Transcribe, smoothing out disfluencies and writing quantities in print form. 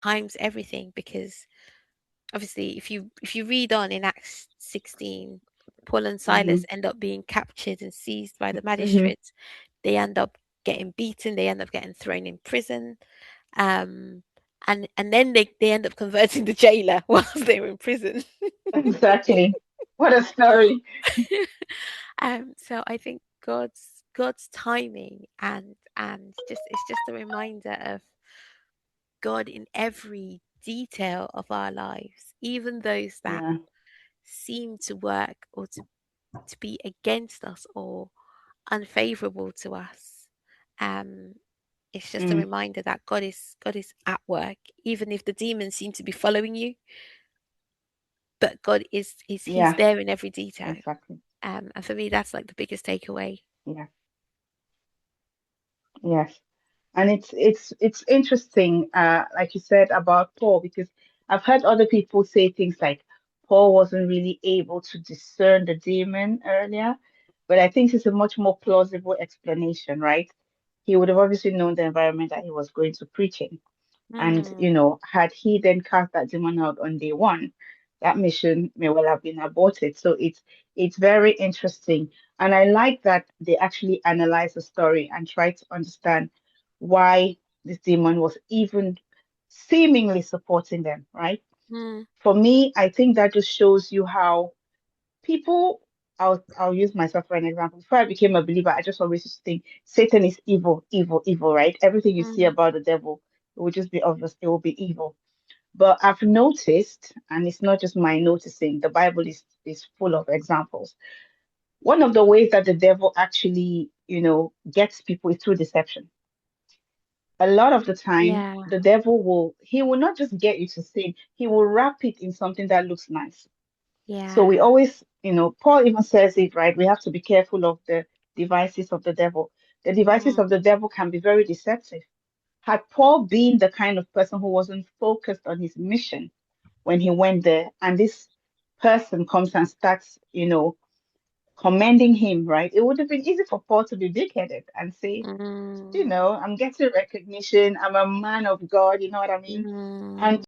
times everything, because obviously if you read on in Acts 16, Paul and Mm-hmm. Silas end up being captured and seized by the Mm-hmm. magistrates. They end up getting beaten, they end up getting thrown in prison. Um and then they end up converting the jailer whilst they were in prison. Exactly. What a story. So I think God's timing, and just it's just a reminder of God in every detail of our lives, even those that Yeah. seem to work or to be against us or unfavorable to us. Um, it's just a Mm. reminder that God is at work, even if the demons seem to be following you, but God is He's Yeah. there in every detail. Exactly. And for me, that's like the biggest takeaway. Yeah. Yes. And it's interesting, like you said about Paul, because I've heard other people say things like Paul wasn't really able to discern the demon earlier, but I think it's a much more plausible explanation, right? He would have obviously known the environment that he was going to preach in. And, Mm, had he then cast that demon out on day one, that mission may well have been aborted. So it's very interesting. And I like that they actually analyze the story and try to understand why this demon was even seemingly supporting them, right? mm, For me, I think that just shows you how people, I'll use myself for an example. Before I became a believer, I just always used to think Satan is evil, evil, evil, right? Everything you see mm, about the devil, it will just be obvious, it will be evil. But I've noticed, and it's not just my noticing, the Bible is full of examples. One of the ways that the devil actually, gets people is through deception. A lot of the time, yeah, the devil he will not just get you to sin, he will wrap it in something that looks nice. So we yeah. always, Paul even says it, right? We have to be careful of the devices of the devil. The devices Mm, of the devil can be very deceptive. Had Paul been the kind of person who wasn't focused on his mission when he went there, and this person comes and starts, commending him, right? It would have been easy for Paul to be big headed and say, mm, I'm getting recognition. I'm a man of God, you know what I mean? And mm.